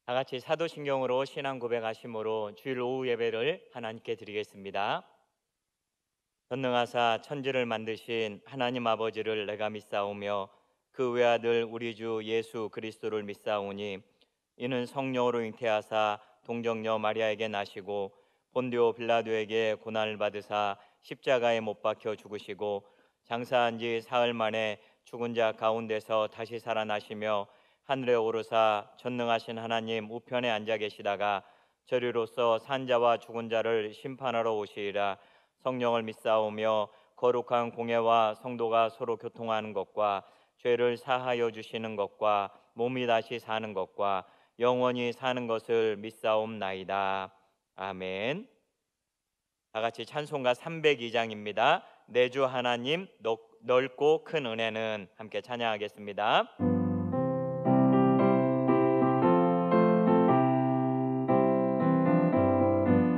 다 같이 사도신경으로 신앙 고백하심으로 주일 오후 예배를 하나님께 드리겠습니다. 전능하사 천지를 만드신 하나님 아버지를 내가 믿사오며 그 외아들 우리 주 예수 그리스도를 믿사오니 이는 성령으로 잉태하사 동정녀 마리아에게 나시고 본디오 빌라도에게 고난을 받으사 십자가에 못 박혀 죽으시고 장사한 지 사흘 만에 죽은 자 가운데서 다시 살아나시며 하늘에 오르사 전능하신 하나님 우편에 앉아 계시다가 저리로서 산자와 죽은 자를 심판하러 오시리라. 성령을 믿사오며 거룩한 공예와 성도가 서로 교통하는 것과 죄를 사하여 주시는 것과 몸이 다시 사는 것과 영원히 사는 것을 믿사옵나이다. 아멘. 다 같이 찬송가 302장입니다. 내 주 하나님 넓고 큰 은혜는 함께 찬양하겠습니다.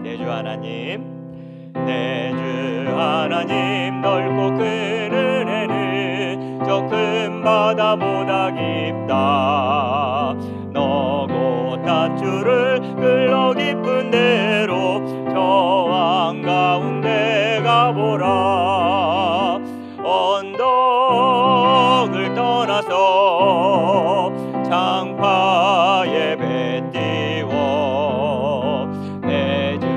내 주 하나님, 내 주 하나님 넓고 큰 은혜는 저 큰 바다보다 깊다. 너고 닷줄을 끌러 깊은 데로 저 한가운데 가보라. 언덕을 떠나서 장파에 배 띄워 내 주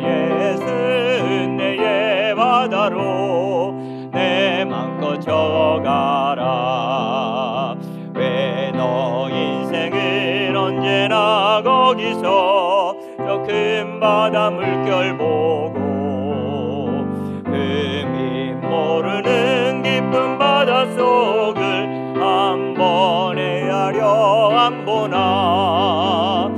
예수 은혜의 바다로 내 맘껏 저어가라. 왜 너 인생은 언제나 거기서 저 큰 바다 물결 보고 금이 모르는 깊은 바닷속을 한 번 헤아려 안 보나.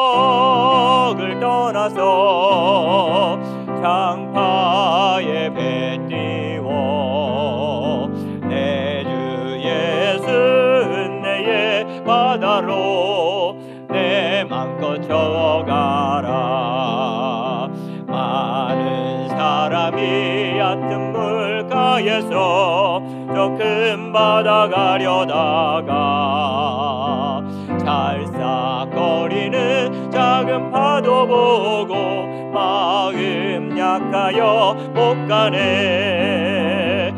언덕을 떠나서 장파에 배 띄워 내 주 예수 은혜의 바다로 내 맘껏 저어가라. 많은 사람이 얕은 물가에서 저 큰 바다 가려다가 찰싹거리는 작은 파도 보고 마음 약하여 못 가네.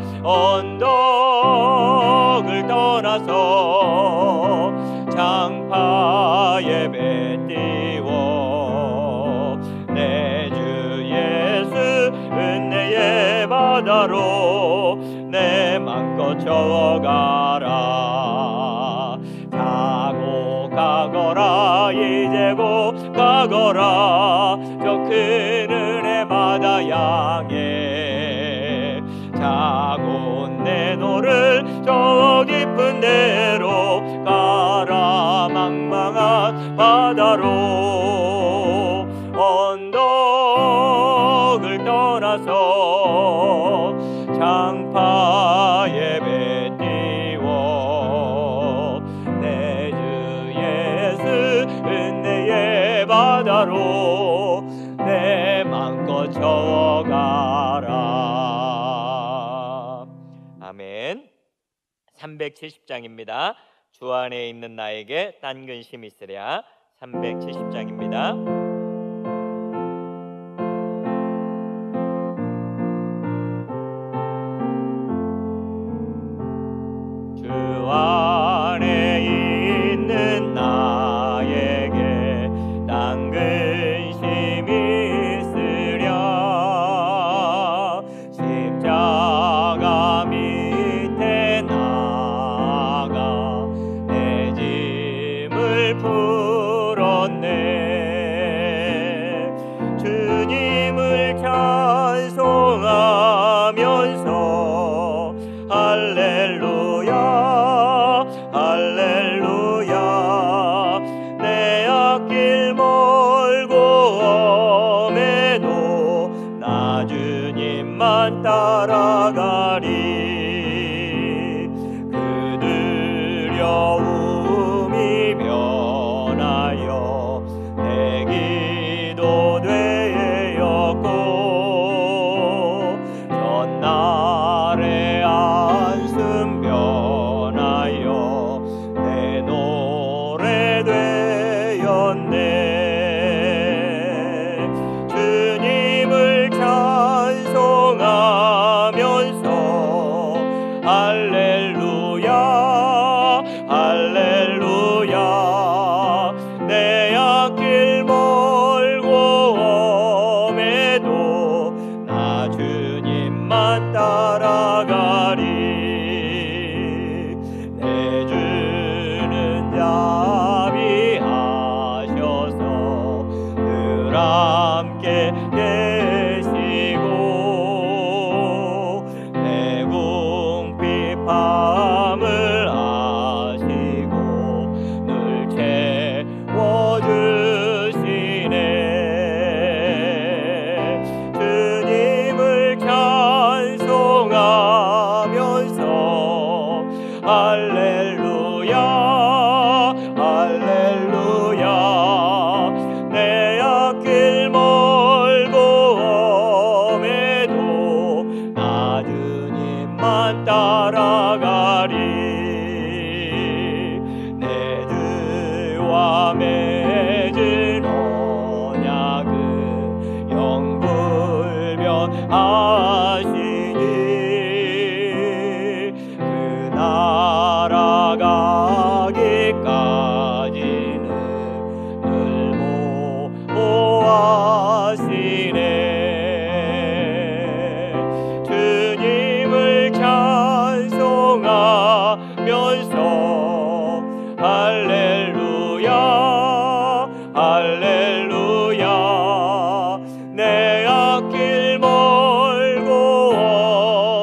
언덕을 떠나서 장파에 배 띄워 내 주 예수 은혜의 바다로 내 맘껏 저어가라. 자고 가거라 이제 곧 가거라 저 큰 은혜 바다 향해. 자고 내 노를 저 깊은 데로 가라. 망망한 바다로 언덕을 떠나서 장파에 배 띄워 내 주 예수 은혜의 바다로 내 맘껏 저어가라. 아멘. 370장입니다. 주 안에 있는 나에게 딴 근심 있으랴. 370장입니다. 주 안에 있는 나에게 딴 근심 있으랴. 십자가 밑에 나가 내 짐을 풀었네. 할렐루야 할렐루야 내 앞길 멀고 험해도 나 주님만 따라가리 내 주는 자비하셔서 늘 함께 계시고 내 궁핍함을 아시고 늘 채워주시네 주님을 찬송하면서 할렐루야 할렐루야 내 앞길 멀고 험해도 나 주님만 따라가리 내 주와 맺은 언약은 영불변하시니 그 나라 가기까지는 늘 보호하시네 주님을 찬송하면서 할렐루야 할렐루야 내 앞길 멀고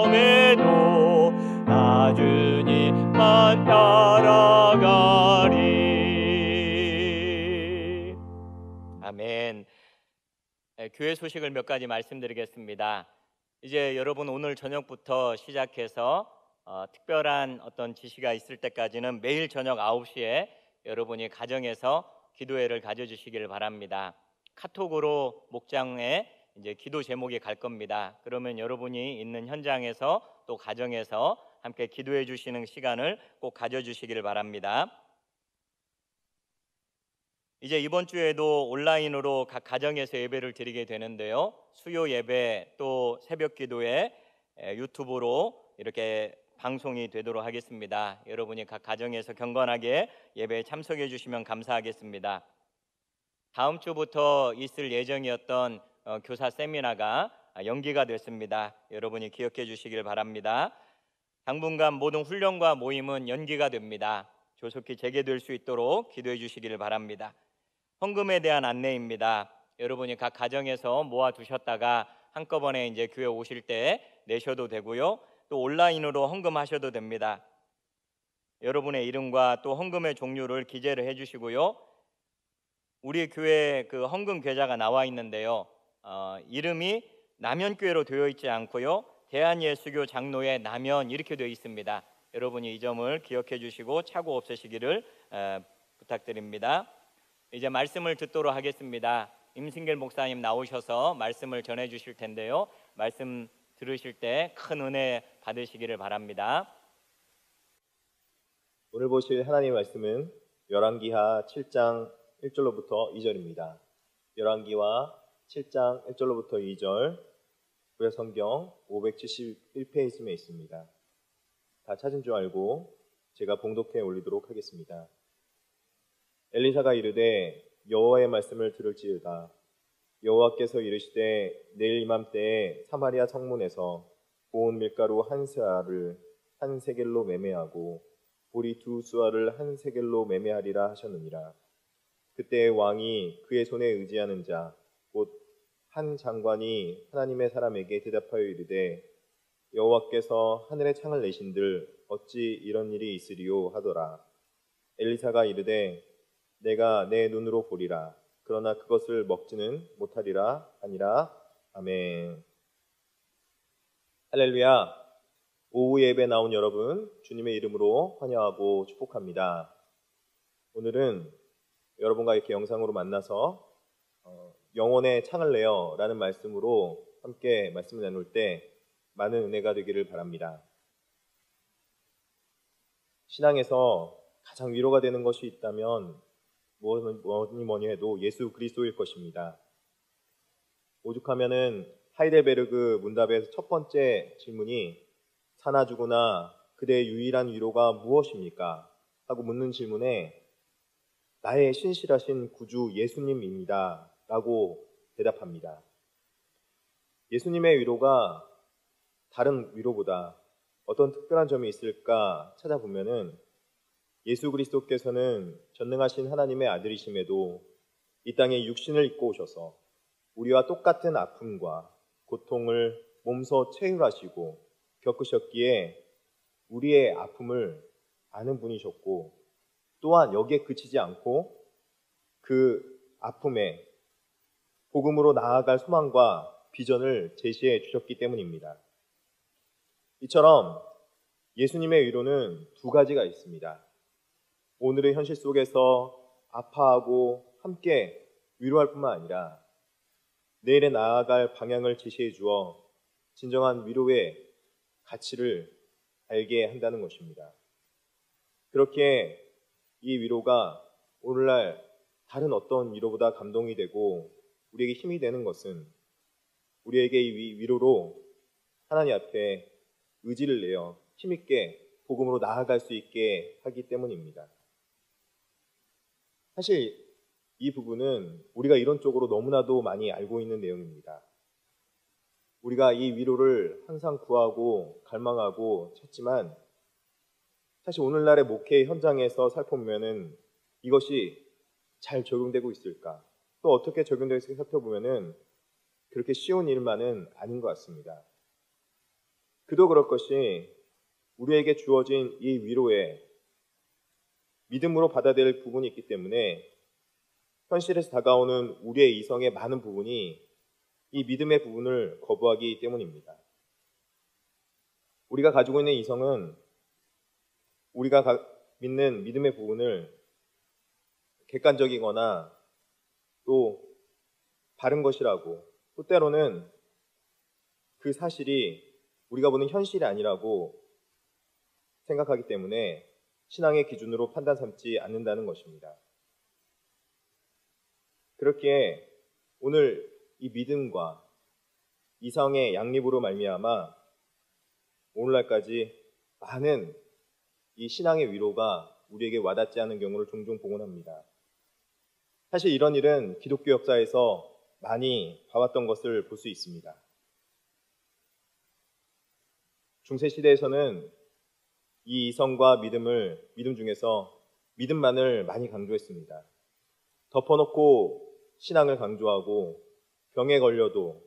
험해도 나 주님만 따라가리 아멘. 교회 소식을 몇 가지 말씀드리겠습니다. 이제 여러분 오늘 저녁부터 시작해서 특별한 어떤 지시가 있을 때까지는 매일 저녁 9시에 여러분이 가정에서 기도회를 가져주시기를 바랍니다. 카톡으로 목장에 이제 기도 제목이 갈 겁니다. 그러면 여러분이 있는 현장에서 또 가정에서 함께 기도해 주시는 시간을 꼭 가져주시기를 바랍니다. 이제 이번 주에도 온라인으로 각 가정에서 예배를 드리게 되는데요. 수요 예배 또 새벽 기도회 유튜브로 이렇게 방송이 되도록 하겠습니다. 여러분이 각 가정에서 경건하게 예배에 참석해 주시면 감사하겠습니다. 다음 주부터 있을 예정이었던 교사 세미나가 연기가 됐습니다. 여러분이 기억해 주시길 바랍니다. 당분간 모든 훈련과 모임은 연기가 됩니다. 조속히 재개될 수 있도록 기도해 주시기를 바랍니다. 헌금에 대한 안내입니다. 여러분이 각 가정에서 모아두셨다가 한꺼번에 이제 교회 오실 때 내셔도 되고요. 또 온라인으로 헌금하셔도 됩니다. 여러분의 이름과 또 헌금의 종류를 기재를 해주시고요. 우리 교회 그 헌금 계좌가 나와 있는데요. 이름이 남현교회로 되어 있지 않고요. 대한예수교 장로회 남현 이렇게 되어 있습니다. 여러분이 이 점을 기억해 주시고 착오 없으시기를 부탁드립니다. 이제 말씀을 듣도록 하겠습니다. 임승길 목사님 나오셔서 말씀을 전해 주실 텐데요. 말씀 들으실 때 큰 은혜 받으시기를 바랍니다. 오늘 보실 하나님의 말씀은 열왕기하 7장 1절로부터 2절입니다. 열왕기하 7장 1절로부터 2절 구약 성경 571페이지에 있습니다. 다 찾은 줄 알고 제가 봉독해 올리도록 하겠습니다. 엘리사가 이르되 여호와의 말씀을 들을지어다. 여호와께서 이르시되 내일 이맘때에 사마리아 성문에서 고운 밀가루 한 스아를 한 세겔로 매매하고 보리 두 수아를 한 세겔로 매매하리라 하셨느니라. 그때 왕이 그의 손에 의지하는 자 곧 한 장관이 하나님의 사람에게 대답하여 이르되 여호와께서 하늘의 창을 내신들 어찌 이런 일이 있으리요 하더라. 엘리사가 이르되 내가 내 눈으로 보리라. 그러나 그것을 먹지는 못하리라 하니라. 아멘. 할렐루야. 오후 예배 나온 여러분 주님의 이름으로 환영하고 축복합니다. 오늘은 여러분과 이렇게 영상으로 만나서 영혼의 창을 내어 라는 말씀으로 함께 말씀을 나눌 때 많은 은혜가 되기를 바랍니다. 신앙에서 가장 위로가 되는 것이 있다면 뭐니 해도 예수 그리스도일 것입니다. 오죽하면은 하이델베르그 문답에서 첫 번째 질문이 사나 죽으나 그대의 유일한 위로가 무엇입니까? 하고 묻는 질문에 나의 신실하신 구주 예수님입니다. 라고 대답합니다. 예수님의 위로가 다른 위로보다 어떤 특별한 점이 있을까 찾아보면은 예수 그리스도께서는 전능하신 하나님의 아들이심에도 이 땅에 육신을 입고 오셔서 우리와 똑같은 아픔과 고통을 몸소 체휼하시고 겪으셨기에 우리의 아픔을 아는 분이셨고 또한 여기에 그치지 않고 그 아픔에 복음으로 나아갈 소망과 비전을 제시해 주셨기 때문입니다. 이처럼 예수님의 위로는 두 가지가 있습니다. 오늘의 현실 속에서 아파하고 함께 위로할 뿐만 아니라 내일에 나아갈 방향을 제시해 주어 진정한 위로의 가치를 알게 한다는 것입니다. 그렇게 이 위로가 오늘날 다른 어떤 위로보다 감동이 되고 우리에게 힘이 되는 것은 우리에게 이 위로로 하나님 앞에 의지를 내어 힘있게 복음으로 나아갈 수 있게 하기 때문입니다. 사실 이 부분은 우리가 이론적으로 너무나도 많이 알고 있는 내용입니다. 우리가 이 위로를 항상 구하고 갈망하고 찾지만 사실 오늘날의 목회 현장에서 살펴보면은 이것이 잘 적용되고 있을까? 또 어떻게 적용되고 있을까 살펴보면은 그렇게 쉬운 일만은 아닌 것 같습니다. 그도 그럴 것이 우리에게 주어진 이 위로에 믿음으로 받아들일 부분이 있기 때문에 현실에서 다가오는 우리의 이성의 많은 부분이 이 믿음의 부분을 거부하기 때문입니다. 우리가 가지고 있는 이성은 우리가 믿는 믿음의 부분을 객관적이거나 또 바른 것이라고 또 때로는 그 사실이 우리가 보는 현실이 아니라고 생각하기 때문에 신앙의 기준으로 판단 삼지 않는다는 것입니다. 그렇기에 오늘 이 믿음과 이성의 양립으로 말미암아 오늘날까지 많은 이 신앙의 위로가 우리에게 와닿지 않은 경우를 종종 보곤 합니다. 사실 이런 일은 기독교 역사에서 많이 봐왔던 것을 볼 수 있습니다. 중세시대에서는 이 이성과 믿음 중에서 믿음만을 많이 강조했습니다. 덮어놓고 신앙을 강조하고 병에 걸려도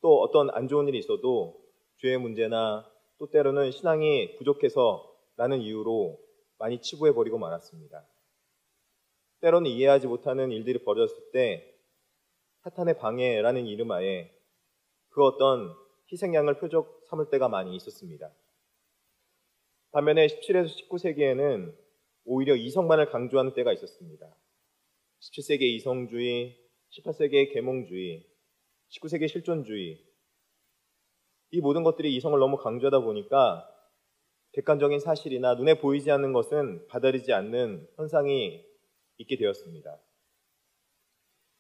또 어떤 안 좋은 일이 있어도 죄의 문제나 또 때로는 신앙이 부족해서라는 이유로 많이 치부해버리고 말았습니다. 때로는 이해하지 못하는 일들이 벌어졌을 때 사탄의 방해라는 이름하에 그 어떤 희생양을 표적 삼을 때가 많이 있었습니다. 반면에 17에서 19세기에는 오히려 이성만을 강조하는 때가 있었습니다. 17세기의 이성주의, 18세기의 계몽주의, 19세기의 실존주의, 이 모든 것들이 이성을 너무 강조하다 보니까 객관적인 사실이나 눈에 보이지 않는 것은 받아들이지 않는 현상이 있게 되었습니다.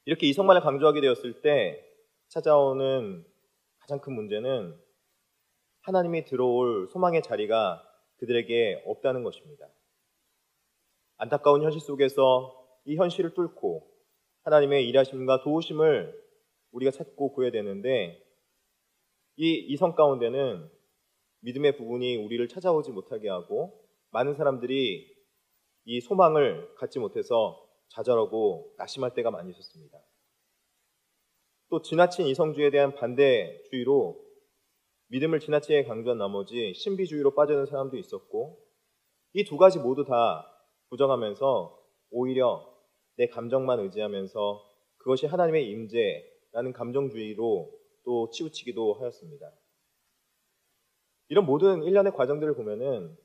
이렇게 이성만을 강조하게 되었을 때 찾아오는 가장 큰 문제는 하나님이 들어올 소망의 자리가 그들에게 없다는 것입니다. 안타까운 현실 속에서 이 현실을 뚫고 하나님의 일하심과 도우심을 우리가 찾고 구해야 되는데 이 이성 가운데는 믿음의 부분이 우리를 찾아오지 못하게 하고 많은 사람들이 이 소망을 갖지 못해서 좌절하고 낙심할 때가 많이 있었습니다. 또 지나친 이성주의에 대한 반대주의로 믿음을 지나치게 강조한 나머지 신비주의로 빠져든 사람도 있었고 이 두 가지 모두 다 부정하면서 오히려 내 감정만 의지하면서 그것이 하나님의 임재라는 감정주의로 또 치우치기도 하였습니다. 이런 모든 일련의 과정들을 보면은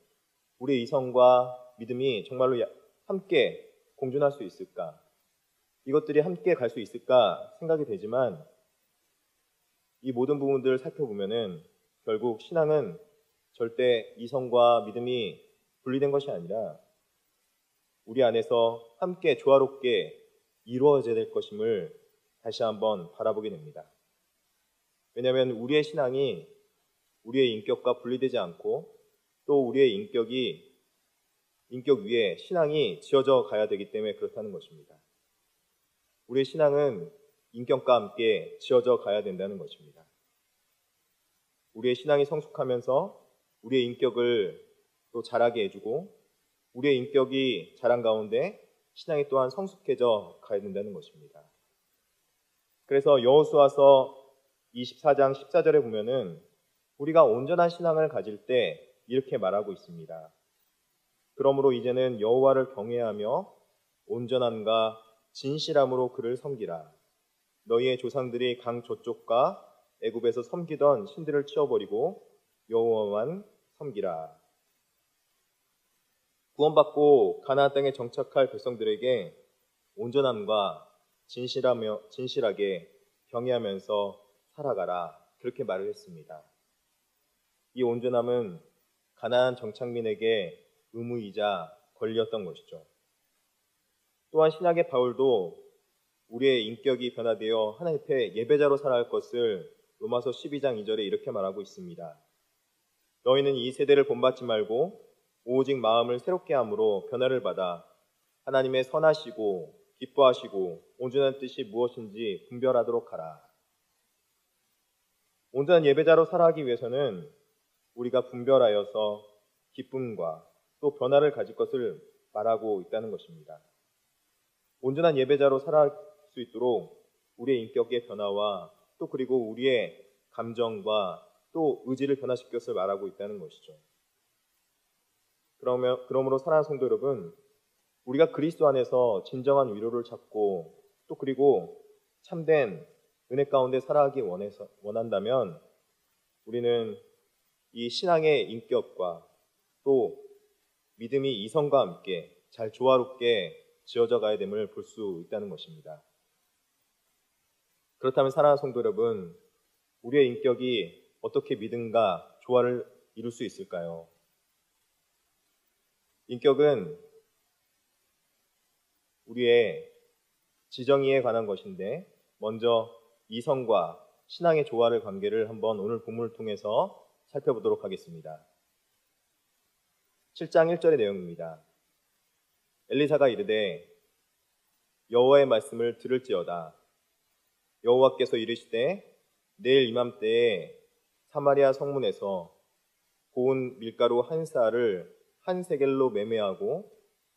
우리의 이성과 믿음이 정말로 함께 공존할 수 있을까? 이것들이 함께 갈 수 있을까 생각이 되지만 이 모든 부분들을 살펴보면은 결국 신앙은 절대 이성과 믿음이 분리된 것이 아니라 우리 안에서 함께 조화롭게 이루어져야 될 것임을 다시 한번 바라보게 됩니다. 왜냐하면 우리의 신앙이 우리의 인격과 분리되지 않고 또 우리의 인격 위에 신앙이 지어져 가야 되기 때문에 그렇다는 것입니다. 우리의 신앙은 인격과 함께 지어져 가야 된다는 것입니다. 우리의 신앙이 성숙하면서 우리의 인격을 또 자라게 해주고 우리의 인격이 자란 가운데 신앙이 또한 성숙해져 가야 된다는 것입니다. 그래서 여호수아서 24장 14절에 보면은 우리가 온전한 신앙을 가질 때 이렇게 말하고 있습니다. 그러므로 이제는 여호와를 경외하며 온전함과 진실함으로 그를 섬기라. 너희의 조상들이 강 저쪽과 애굽에서 섬기던 신들을 치워버리고 여호와만 섬기라. 구원받고 가나안 땅에 정착할 백성들에게 온전함과 진실하게 경외하면서 살아가라. 그렇게 말을 했습니다. 이 온전함은 가나안 정착민에게 의무이자 권리였던 것이죠. 또한 신약의 바울도 우리의 인격이 변화되어 하나님 앞에 예배자로 살아갈 것을 로마서 12장 2절에 이렇게 말하고 있습니다. 너희는 이 세대를 본받지 말고 오직 마음을 새롭게 함으로 변화를 받아 하나님의 선하시고 기뻐하시고 온전한 뜻이 무엇인지 분별하도록 하라. 온전한 예배자로 살아가기 위해서는 우리가 분별하여서 기쁨과 또 변화를 가질 것을 말하고 있다는 것입니다. 온전한 예배자로 살아갈 수 있도록 우리의 인격의 변화와 또 그리고 우리의 감정과 또 의지를 변화시킬 것을 말하고 있다는 것이죠. 그러므로 사랑하는 성도 여러분, 우리가 그리스도 안에서 진정한 위로를 찾고 또 그리고 참된 은혜 가운데 살아가기 원한다면 우리는 이 신앙의 인격과 또 믿음이 이성과 함께 잘 조화롭게 지어져 가야 됨을 볼 수 있다는 것입니다. 그렇다면 사랑하는 성도 여러분, 우리의 인격이 어떻게 믿음과 조화를 이룰 수 있을까요? 인격은 우리의 지정의에 관한 것인데 먼저 이성과 신앙의 조화의 관계를 한번 오늘 본문을 통해서 살펴보도록 하겠습니다. 7장 1절의 내용입니다. 엘리사가 이르되 여호와의 말씀을 들을지어다. 여호와께서 이르시되 내일 이맘때에 사마리아 성문에서 고운 밀가루 한 쌀을 한 세겔로 매매하고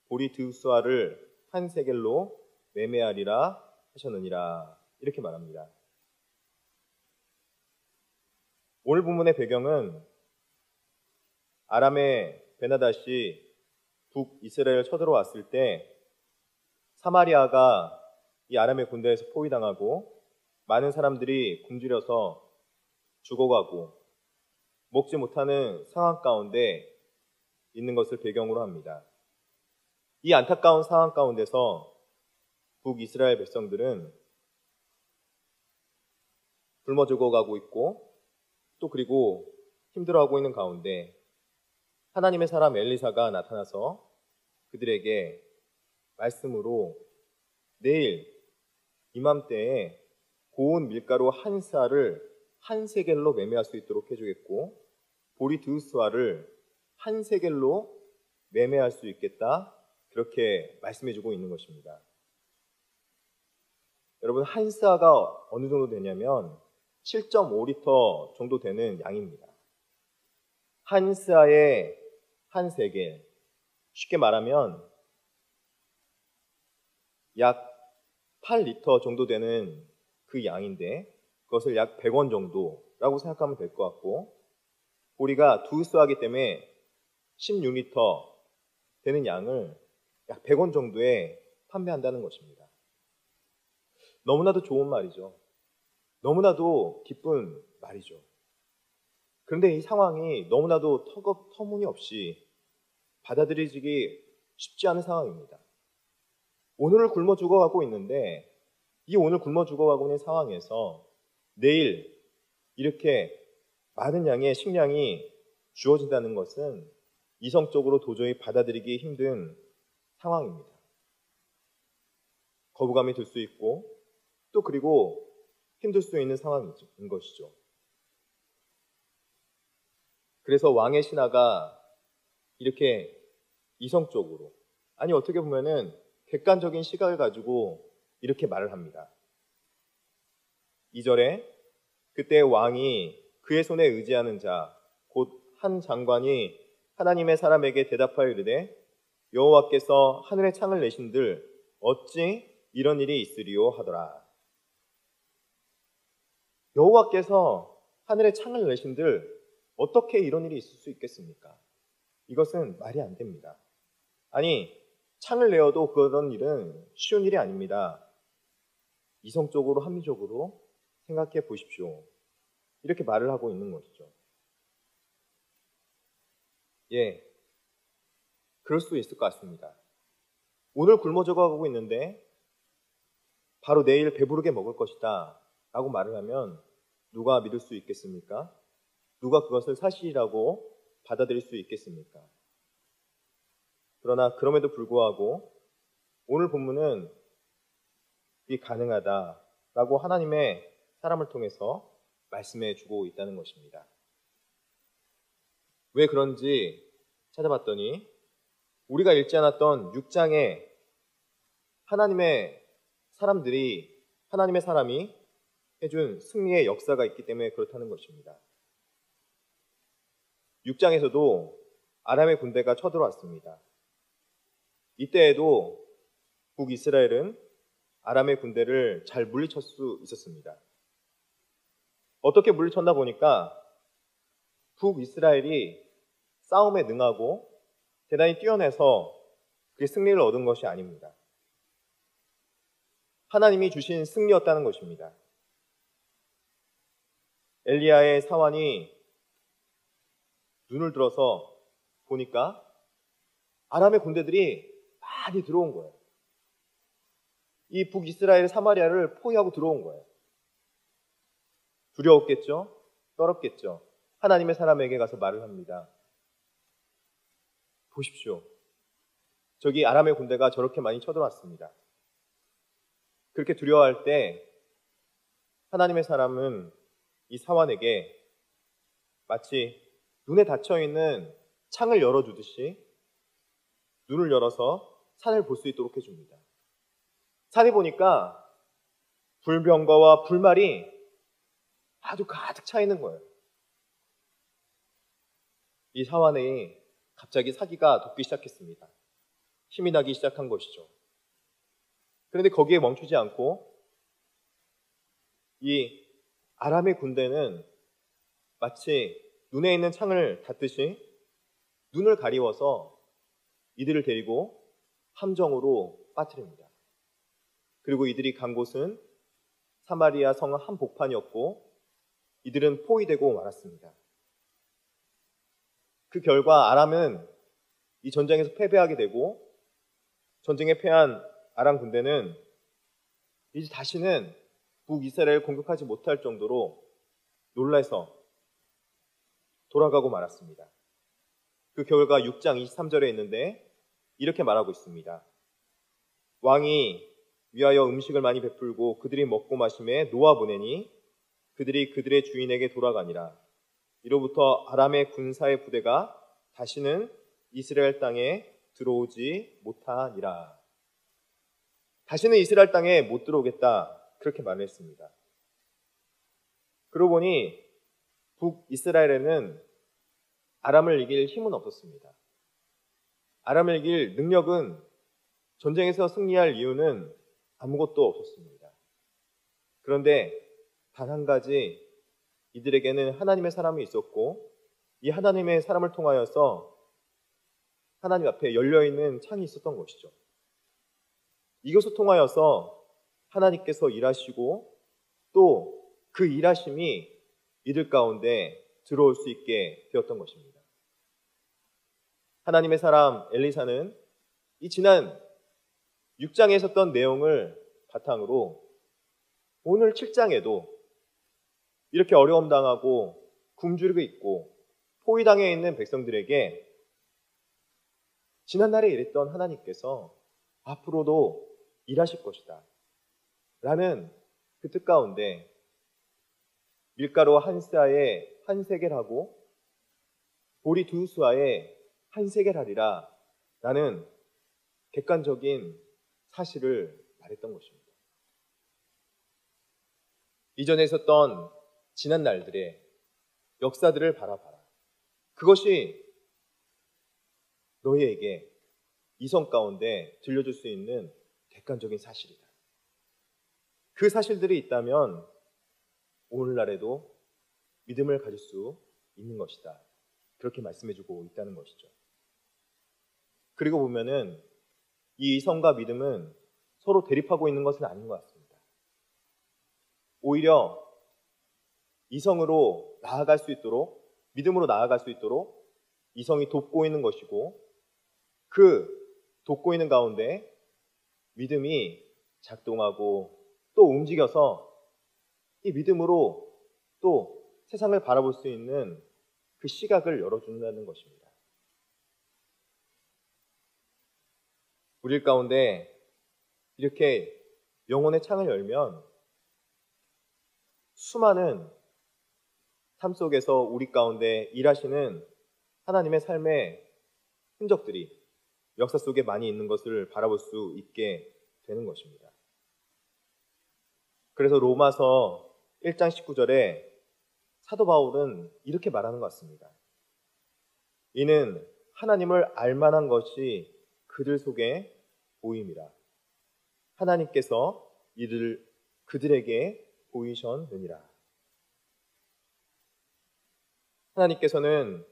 보리 두 쌀을 한 세겔로 매매하리라 하셨느니라. 이렇게 말합니다. 오늘 본문의 배경은 아람의 베나닷이 북이스라엘을 쳐들어왔을 때 사마리아가 이 아람의 군대에서 포위당하고 많은 사람들이 굶주려서 죽어가고 먹지 못하는 상황 가운데 있는 것을 배경으로 합니다. 이 안타까운 상황 가운데서 북이스라엘 백성들은 굶어 죽어가고 있고 또 그리고 힘들어하고 있는 가운데 하나님의 사람 엘리사가 나타나서 그들에게 말씀으로 내일 이맘때에 고운 밀가루 한 쌀을 한 세겔로 매매할 수 있도록 해주겠고 보리 두 쌀을 한 세겔로 매매할 수 있겠다, 그렇게 말씀해주고 있는 것입니다. 여러분, 한 쌀가 어느 정도 되냐면 7.5리터 정도 되는 양입니다. 한 쌀에 한 세겔, 쉽게 말하면 약 8리터 정도 되는 그 양인데 그것을 약 100원 정도라고 생각하면 될 것 같고, 보리가 두 쌀이기 때문에 16리터 되는 양을 약 100원 정도에 판매한다는 것입니다. 너무나도 좋은 말이죠. 너무나도 기쁜 말이죠. 그런데 이 상황이 너무나도 터무니없이 받아들여지기 쉽지 않은 상황입니다. 오늘을 굶어 죽어가고 있는데 이 오늘 굶어 죽어가고 있는 상황에서 내일 이렇게 많은 양의 식량이 주어진다는 것은 이성적으로 도저히 받아들이기 힘든 상황입니다. 거부감이 들 수 있고 또 그리고 힘들 수 있는 상황인 것이죠. 그래서 왕의 신하가 이렇게 이성적으로, 아니 어떻게 보면은 객관적인 시각을 가지고 이렇게 말을 합니다. 2절에 그때 왕이 그의 손에 의지하는 자 곧 한 장관이 하나님의 사람에게 대답하여 이르되 여호와께서 하늘의 창을 내신들 어찌 이런 일이 있으리요 하더라. 여호와께서 하늘의 창을 내신들 어떻게 이런 일이 있을 수 있겠습니까? 이것은 말이 안 됩니다. 아니, 창을 내어도 그런 일은 쉬운 일이 아닙니다. 이성적으로 합리적으로 생각해 보십시오. 이렇게 말을 하고 있는 것이죠. 예, 그럴 수 있을 것 같습니다. 오늘 굶어 죽어가고 있는데 바로 내일 배부르게 먹을 것이다 라고 말을 하면 누가 믿을 수 있겠습니까? 누가 그것을 사실이라고 받아들일 수 있겠습니까? 그러나 그럼에도 불구하고 오늘 본문은 이 가능하다라고 하나님의 사람을 통해서 말씀해 주고 있다는 것입니다. 왜 그런지 찾아봤더니 우리가 읽지 않았던 6장에 하나님의 사람이 해준 승리의 역사가 있기 때문에 그렇다는 것입니다. 6장에서도 아람의 군대가 쳐들어왔습니다. 이때에도 북이스라엘은 아람의 군대를 잘 물리칠 수 있었습니다. 어떻게 물리쳤나 보니까 북이스라엘이 싸움에 능하고 대단히 뛰어내서 그 승리를 얻은 것이 아닙니다. 하나님이 주신 승리였다는 것입니다. 엘리야의 사환이 눈을 들어서 보니까 아람의 군대들이 많이 들어온 거예요. 이 북이스라엘 사마리아를 포위하고 들어온 거예요. 두려웠겠죠? 떨었겠죠? 하나님의 사람에게 가서 말을 합니다. 보십시오. 저기 아람의 군대가 저렇게 많이 쳐들어왔습니다. 그렇게 두려워할 때 하나님의 사람은 이 사환에게 마치 눈에 닫혀있는 창을 열어주듯이 눈을 열어서 산을 볼 수 있도록 해줍니다. 산에 보니까 불병거와 불말이 아주 가득 차 있는 거예요. 이 사환이 갑자기 사기가 돋기 시작했습니다. 힘이 나기 시작한 것이죠. 그런데 거기에 멈추지 않고 이 아람의 군대는 마치 눈에 있는 창을 닫듯이 눈을 가리워서 이들을 데리고 함정으로 빠뜨립니다. 그리고 이들이 간 곳은 사마리아 성 한복판이었고 이들은 포위되고 말았습니다. 그 결과 아람은 이 전쟁에서 패배하게 되고 전쟁에 패한 아람 군대는 이제 다시는 북이스라엘을 공격하지 못할 정도로 놀라서 돌아가고 말았습니다. 그 결과 6장 23절에 있는데 이렇게 말하고 있습니다. 왕이 위하여 음식을 많이 베풀고 그들이 먹고 마심에 놓아보내니 그들이 그들의 주인에게 돌아가니라. 이로부터 아람의 군사의 부대가 다시는 이스라엘 땅에 들어오지 못하니라. 다시는 이스라엘 땅에 못 들어오겠다. 그렇게 말을 했습니다. 그러고 보니 북이스라엘에는 아람을 이길 힘은 없었습니다. 아람을 이길 능력은 전쟁에서 승리할 이유는 아무것도 없었습니다. 그런데 단 한 가지 이들에게는 하나님의 사람이 있었고 이 하나님의 사람을 통하여서 하나님 앞에 열려있는 창이 있었던 것이죠. 이것을 통하여서 하나님께서 일하시고 또 그 일하심이 이들 가운데 들어올 수 있게 되었던 것입니다. 하나님의 사람 엘리사는 이 지난 6장에 있었던 내용을 바탕으로 오늘 7장에도 이렇게 어려움 당하고 굶주리고 있고 포위당해 있는 백성들에게 지난날에 일했던 하나님께서 앞으로도 일하실 것이다 라는 그 뜻 가운데 밀가루 한 쌀에 한 세겔 하고 보리 두 수아에 한 세겔 하리라 라는 객관적인 사실을 말했던 것입니다. 이전에 있었던 지난 날들의 역사들을 바라봐라. 그것이 너희에게 이성 가운데 들려줄 수 있는 객관적인 사실이다. 그 사실들이 있다면 오늘날에도 믿음을 가질 수 있는 것이다. 그렇게 말씀해주고 있다는 것이죠. 그리고 보면은 이 이성과 믿음은 서로 대립하고 있는 것은 아닌 것 같습니다. 오히려 이성으로 나아갈 수 있도록, 믿음으로 나아갈 수 있도록 이성이 돕고 있는 것이고, 그 돕고 있는 가운데 믿음이 작동하고 또 움직여서 이 믿음으로 또 세상을 바라볼 수 있는 그 시각을 열어준다는 것입니다. 우리 가운데 이렇게 영혼의 창을 열면 수많은 삶 속에서 우리 가운데 일하시는 하나님의 삶의 흔적들이 역사 속에 많이 있는 것을 바라볼 수 있게 되는 것입니다. 그래서 로마서 1장 19절에 사도 바울은 이렇게 말하는 것 같습니다. 이는 하나님을 알만한 것이 그들 속에 보임이라. 하나님께서 그들에게 보이셨느니라. 하나님께서는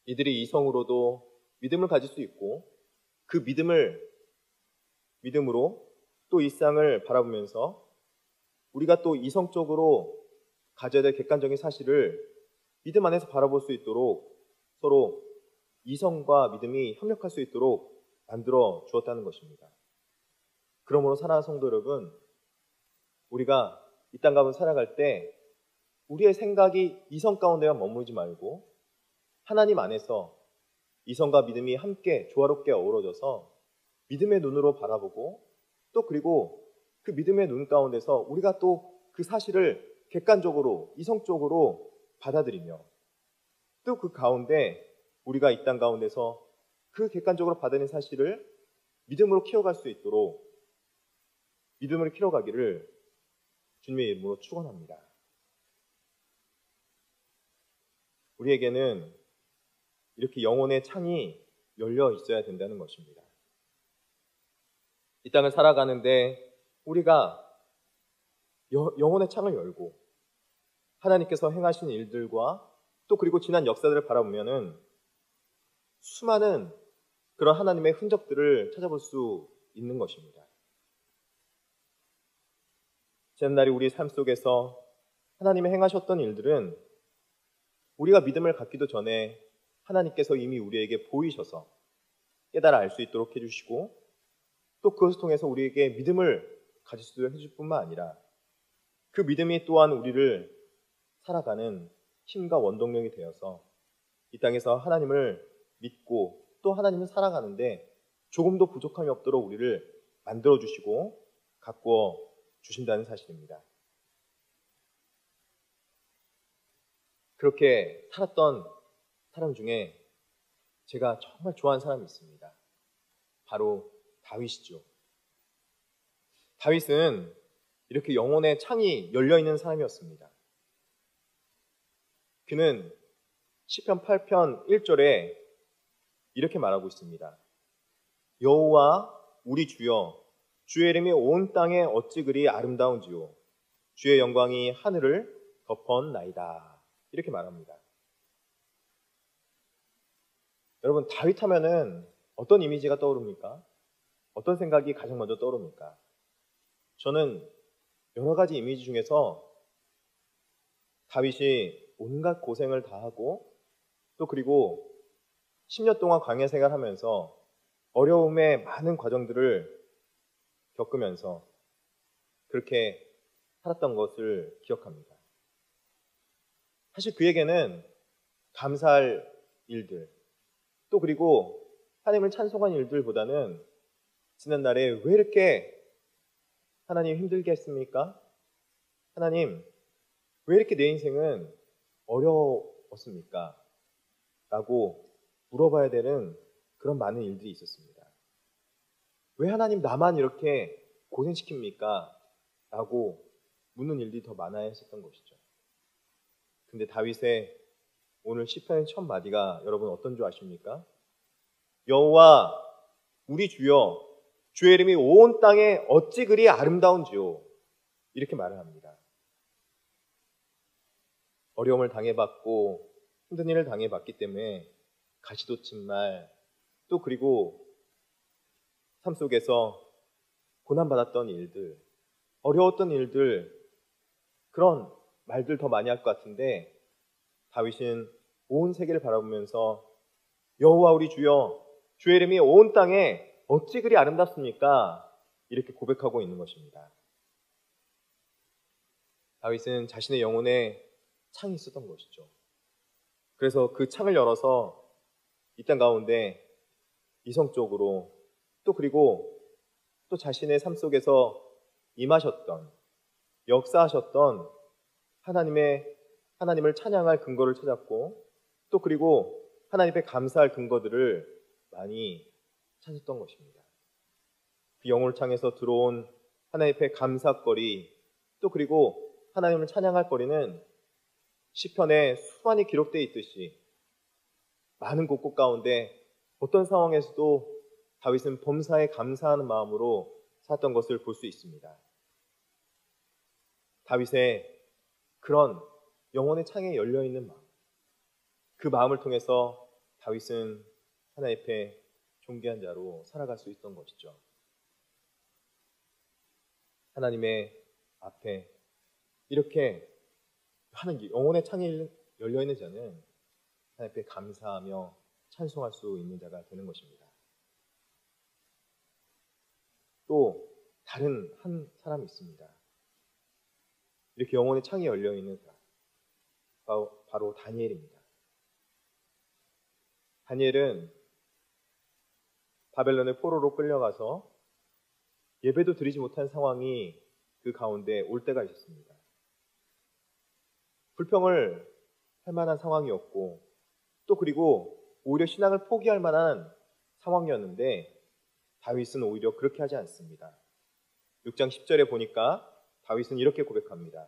이들이 이성으로도 믿음을 가질 수 있고 그 믿음으로 또 이 세상을 바라보면서 우리가 또 이성적으로 가져야 될 객관적인 사실을 믿음 안에서 바라볼 수 있도록 서로 이성과 믿음이 협력할 수 있도록 만들어 주었다는 것입니다. 그러므로 사랑하는 성도 여러분, 우리가 이 땅 가운데 살아갈 때 우리의 생각이 이성 가운데만 머물지 말고 하나님 안에서 이성과 믿음이 함께 조화롭게 어우러져서 믿음의 눈으로 바라보고 또 그리고 그 믿음의 눈 가운데서 우리가 또 그 사실을 객관적으로 이성적으로 받아들이며 또 그 가운데 우리가 이 땅 가운데서 그 객관적으로 받아들인 사실을 믿음으로 키워갈 수 있도록 믿음을 키워가기를 주님의 이름으로 축원합니다. 우리에게는 이렇게 영혼의 창이 열려 있어야 된다는 것입니다. 이 땅을 살아가는데 우리가 영혼의 창을 열고 하나님께서 행하신 일들과 또 그리고 지난 역사들을 바라보면은 수많은 그런 하나님의 흔적들을 찾아볼 수 있는 것입니다. 지난날이 우리 삶 속에서 하나님의 행하셨던 일들은 우리가 믿음을 갖기도 전에 하나님께서 이미 우리에게 보이셔서 깨달아 알 수 있도록 해주시고 또 그것을 통해서 우리에게 믿음을 가질 수 있도록 해줄 뿐만 아니라 그 믿음이 또한 우리를 살아가는 힘과 원동력이 되어서 이 땅에서 하나님을 믿고 또 하나님을 살아가는데 조금도 부족함이 없도록 우리를 만들어주시고 가꾸어 주신다는 사실입니다. 그렇게 살았던 사람 중에 제가 정말 좋아하는 사람이 있습니다. 바로 다윗이죠. 다윗은 이렇게 영혼의 창이 열려있는 사람이었습니다. 그는 시편 8편 1절에 이렇게 말하고 있습니다. 여호와 우리 주여, 주의 이름이 온 땅에 어찌 그리 아름다운지요. 주의 영광이 하늘을 덮었나이다. 이렇게 말합니다. 여러분, 다윗 하면은 어떤 이미지가 떠오릅니까? 어떤 생각이 가장 먼저 떠오릅니까? 저는 여러 가지 이미지 중에서 다윗이 온갖 고생을 다 하고 또 그리고 10년 동안 광야 생활하면서 어려움의 많은 과정들을 겪으면서 그렇게 살았던 것을 기억합니다. 사실 그에게는 감사할 일들 또 그리고 하나님을 찬송한 일들보다는 지난날에 왜 이렇게 하나님 힘들게 했습니까? 하나님 왜 이렇게 내 인생은 어려웠습니까? 라고 물어봐야 되는 그런 많은 일들이 있었습니다. 왜 하나님 나만 이렇게 고생시킵니까? 라고 묻는 일들이 더 많아야 했었던 것이죠. 근데 다윗의 오늘 시편의 첫 마디가 여러분 어떤 줄 아십니까? 여호와 우리 주여 주의 이름이 온 땅에 어찌 그리 아름다운지요. 이렇게 말을 합니다. 어려움을 당해봤고 힘든 일을 당해봤기 때문에 가시돋친 말, 또 그리고 삶 속에서 고난받았던 일들, 어려웠던 일들, 그런 말들 더 많이 할 것 같은데 다윗은 온 세계를 바라보면서 여호와 우리 주여 주의 이름이 온 땅에 어찌 그리 아름답습니까? 이렇게 고백하고 있는 것입니다. 다윗은 자신의 영혼에 창이 있었던 것이죠. 그래서 그 창을 열어서 이 땅 가운데 이성적으로 또 그리고 또 자신의 삶 속에서 임하셨던 역사하셨던 하나님을 찬양할 근거를 찾았고 또 그리고 하나님 앞에 감사할 근거들을 많이 찾았던 것입니다. 그 영혼을 향해서 들어온 하나님 앞에 감사거리 또 그리고 하나님을 찬양할 거리는 시편에 수많이 기록되어 있듯이 많은 곳곳 가운데 어떤 상황에서도 다윗은 범사에 감사하는 마음으로 살았던 것을 볼 수 있습니다. 다윗의 그런 영혼의 창에 열려있는 마음, 그 마음을 통해서 다윗은 하나님 앞에 존귀한 자로 살아갈 수 있던 것이죠. 하나님의 앞에 이렇게 하는 영혼의 창이 열려있는 자는 하나님 앞에 감사하며 찬송할 수 있는 자가 되는 것입니다. 또 다른 한 사람이 있습니다. 이렇게 영혼의 창이 열려있는 사람, 바로 다니엘입니다. 다니엘은 바벨론의 포로로 끌려가서 예배도 드리지 못한 상황이 그 가운데 올 때가 있었습니다. 불평을 할 만한 상황이었고 또 그리고 오히려 신앙을 포기할 만한 상황이었는데 다윗은 오히려 그렇게 하지 않습니다. 6장 10절에 보니까 다윗은 이렇게 고백합니다.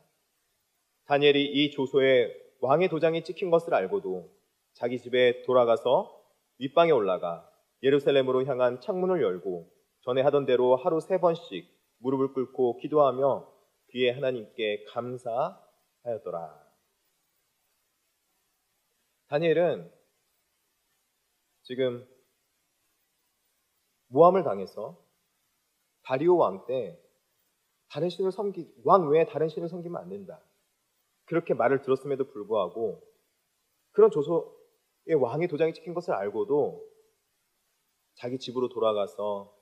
다니엘이 이 조소에 왕의 도장이 찍힌 것을 알고도 자기 집에 돌아가서 윗방에 올라가 예루살렘으로 향한 창문을 열고 전에 하던 대로 하루 3번씩 무릎을 꿇고 기도하며 그의 하나님께 감사하였더라. 다니엘은 지금 모함을 당해서 다리오 왕 때 왕 외에 다른 신을 섬기면 안 된다. 그렇게 말을 들었음에도 불구하고 그런 조소의 왕의 도장이 찍힌 것을 알고도 자기 집으로 돌아가서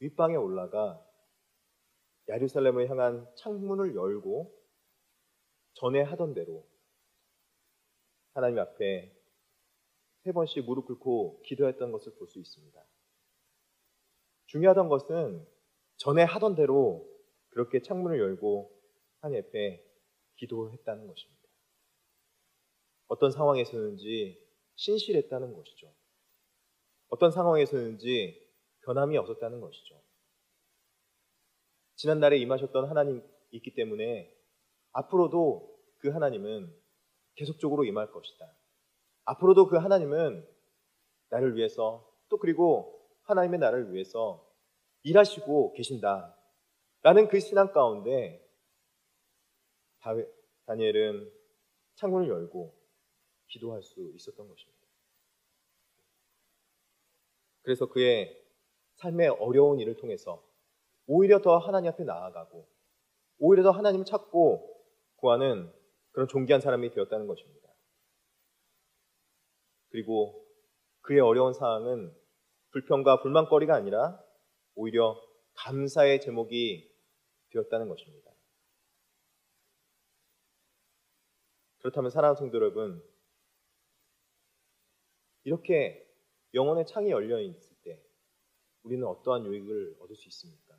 윗방에 올라가 예루살렘을 향한 창문을 열고 전에 하던 대로 하나님 앞에 3번씩 무릎 꿇고 기도했던 것을 볼 수 있습니다. 중요하던 것은 전에 하던 대로 그렇게 창문을 열고 하나님 앞에 기도했다는 것입니다. 어떤 상황에서는지 신실했다는 것이죠. 어떤 상황에서는지 변함이 없었다는 것이죠. 지난날에 임하셨던 하나님 있기 때문에 앞으로도 그 하나님은 계속적으로 임할 것이다. 앞으로도 그 하나님은 나를 위해서 또 그리고 하나님의 나를 위해서 일하시고 계신다. 라는 그 신앙 가운데 다니엘은 창문을 열고 기도할 수 있었던 것입니다. 그래서 그의 삶의 어려운 일을 통해서 오히려 더 하나님 앞에 나아가고 오히려 더 하나님을 찾고 구하는 그런 존귀한 사람이 되었다는 것입니다. 그리고 그의 어려운 상황은 불평과 불만거리가 아니라 오히려 감사의 제목이 되었다는 것입니다. 그렇다면 사랑하는 성도 여러분, 이렇게 영혼의 창이 열려 있을 때 우리는 어떠한 유익을 얻을 수 있습니까?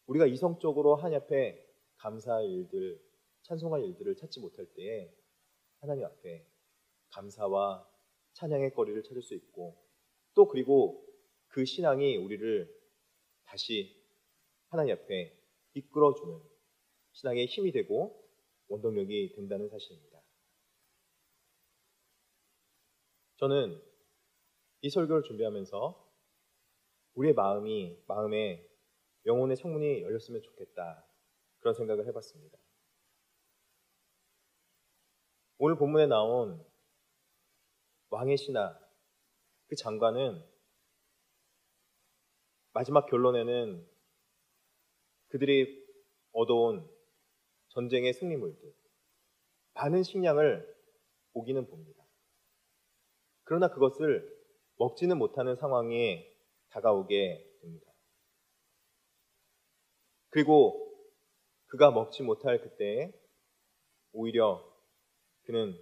우리가 이성적으로 하나님 앞에 감사할 일들, 찬송할 일들을 찾지 못할 때에 하나님 앞에 감사와 찬양의 거리를 찾을 수 있고, 또 그리고 그 신앙이 우리를 다시 하나님 앞에 이끌어주는 신앙의 힘이 되고 원동력이 된다는 사실입니다. 저는 이 설교를 준비하면서 우리의 마음에 영혼의 창문이 열렸으면 좋겠다, 그런 생각을 해봤습니다. 오늘 본문에 나온 왕의 신하, 그 장관은 마지막 결론에는 그들이 얻어온 전쟁의 승리물들, 많은 식량을 보기는 봅니다. 그러나 그것을 먹지는 못하는 상황에 다가오게 됩니다. 그리고 그가 먹지 못할 그때에 오히려 그는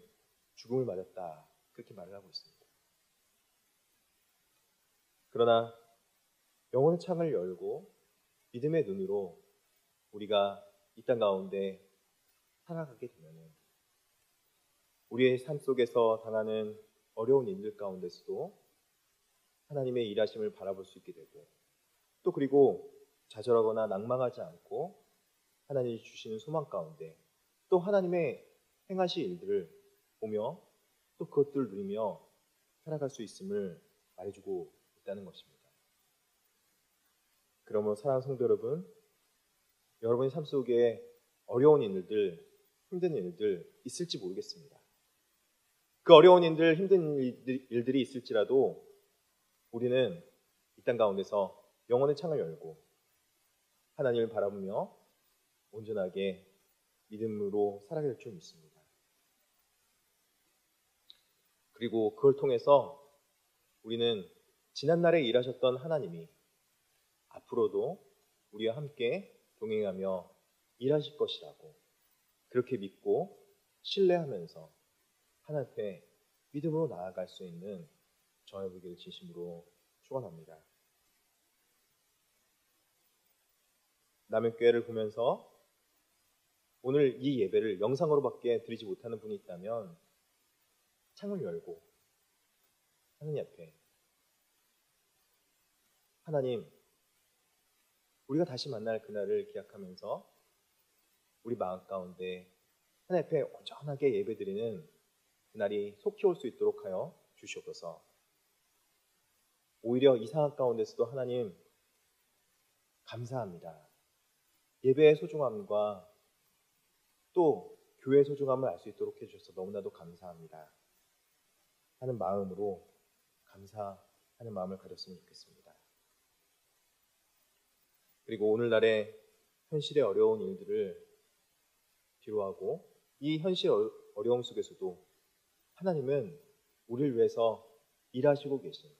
죽음을 맞았다, 그렇게 말을 하고 있습니다. 그러나 영혼의 창을 열고 믿음의 눈으로 우리가 이 땅 가운데 살아가게 되면 우리의 삶 속에서 당하는 어려운 일들 가운데서도 하나님의 일하심을 바라볼 수 있게 되고, 또 그리고 좌절하거나 낭망하지 않고 하나님이 주시는 소망 가운데 또 하나님의 행하실 일들을 보며 또 그것들을 누리며 살아갈 수 있음을 말해주고 있다는 것입니다. 그러므로 사랑하는 성도 여러분, 여러분의 삶 속에 어려운 일들, 힘든 일들 있을지 모르겠습니다. 그 어려운 일들, 힘든 일들이 있을지라도 우리는 이 땅 가운데서 영혼의 창을 열고 하나님을 바라보며 온전하게 믿음으로 살아갈 줄 믿습니다. 그리고 그걸 통해서 우리는 지난날에 일하셨던 하나님이 앞으로도 우리와 함께 동행하며 일하실 것이라고 그렇게 믿고 신뢰하면서 하나님 앞에 믿음으로 나아갈 수 있는 저와 되기를 진심으로 축원합니다. 남의 교회를 보면서 오늘 이 예배를 영상으로밖에 드리지 못하는 분이 있다면 창을 열고 하나님 앞에, 하나님, 우리가 다시 만날 그날을 기약하면서 우리 마음 가운데 하나님 앞에 온전하게 예배드리는 그날이 속히 올 수 있도록 하여 주시옵소서. 오히려 이 상황 가운데서도 하나님 감사합니다. 예배의 소중함과 또 교회의 소중함을 알 수 있도록 해주셔서 너무나도 감사합니다 하는 마음으로 감사하는 마음을 가졌으면 좋겠습니다. 그리고 오늘날의 현실의 어려운 일들을 뒤로하고 이 현실 어려움 속에서도 하나님은 우리를 위해서 일하시고 계신,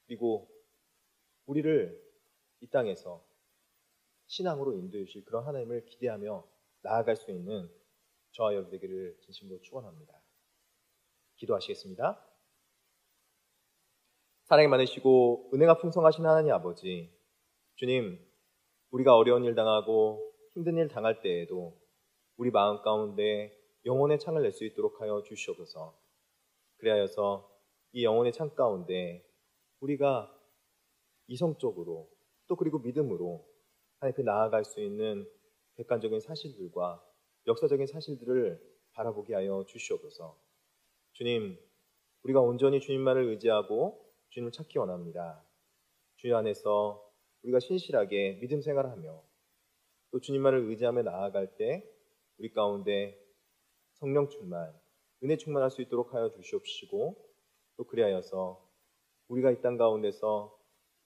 그리고 우리를 이 땅에서 신앙으로 인도해 주실 그런 하나님을 기대하며 나아갈 수 있는 저와 여러분 되기를 진심으로 축원합니다. 기도하시겠습니다. 사랑이 많으시고 은혜가 풍성하신 하나님 아버지, 주님, 우리가 어려운 일 당하고 힘든 일 당할 때에도 우리 마음 가운데 영혼의 창을 낼 수 있도록 하여 주시옵소서. 그리하여서 이 영혼의 창 가운데 우리가 이성적으로 또 그리고 믿음으로 하나님 앞에 나아갈 수 있는 객관적인 사실들과 역사적인 사실들을 바라보게 하여 주시옵소서. 주님, 우리가 온전히 주님만을 의지하고 주님을 찾기 원합니다. 주님 안에서 우리가 신실하게 믿음 생활을 하며 또 주님만을 의지하며 나아갈 때 우리 가운데 성령 충만, 은혜 충만할 수 있도록 하여 주시옵시고, 또 그리하여서 우리가 이 땅 가운데서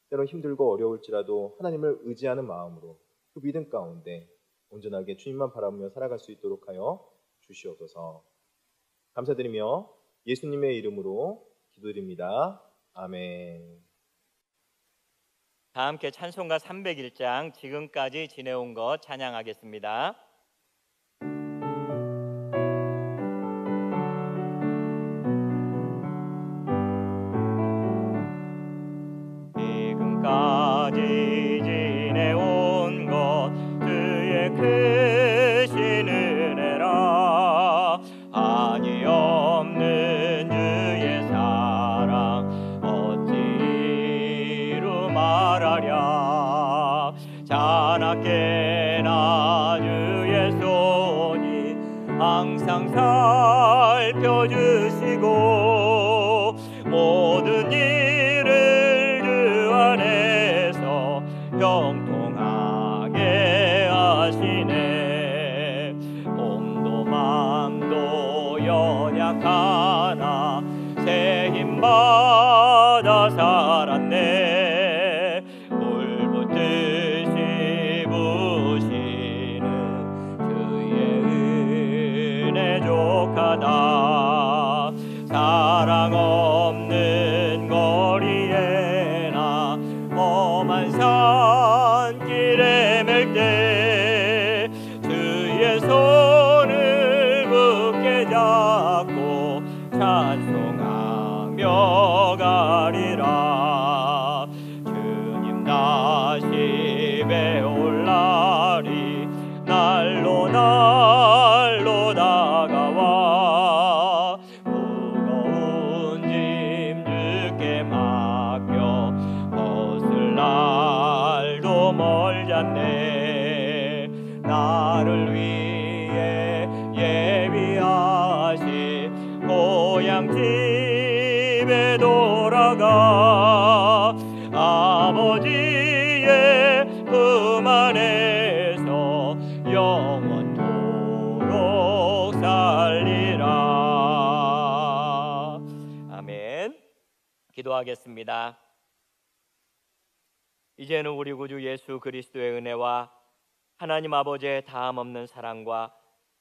때로 힘들고 어려울지라도 하나님을 의지하는 마음으로 그 믿음 가운데 온전하게 주님만 바라보며 살아갈 수 있도록 하여 주시옵소서. 감사드리며 예수님의 이름으로 기도드립니다. 아멘. 다 함께 찬송가 301장 지금까지 지내온 것 찬양하겠습니다. 지금까지 지내온 것 주의 크신 은혜라. 아니 새 힘받아 살았네. 불붙듯이 부시는 주의 은혜 족하다. 사랑 없는 거리에나 험한 산길에 맬 때 주의 손을 굳게 잡고 찬송하며 가리라. 주님 다시 배올 날이 날로 날로 다가와. 무거운 짐 주께 맡겨 벗을 날도 멀잖네. 나를 위해 예비하신 고향집에 돌아가 아버지의 품 안에서 영원토록 살리라. 아멘. 기도하겠습니다. 이제는 우리 구주 예수 그리스도의 은혜와 하나님 아버지의 다함없는 사랑과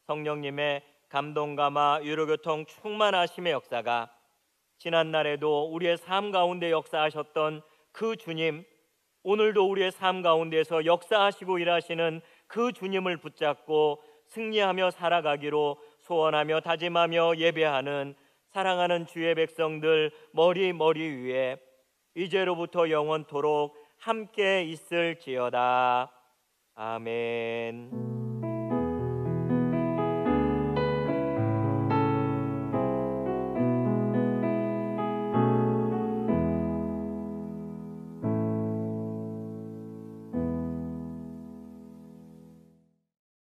성령님의 감동감화 유로교통 충만하심의 역사가 지난날에도 우리의 삶 가운데 역사하셨던 그 주님, 오늘도 우리의 삶 가운데서 역사하시고 일하시는 그 주님을 붙잡고 승리하며 살아가기로 소원하며 다짐하며 예배하는 사랑하는 주의 백성들 머리 위에 이제로부터 영원토록 함께 있을지어다. 아멘.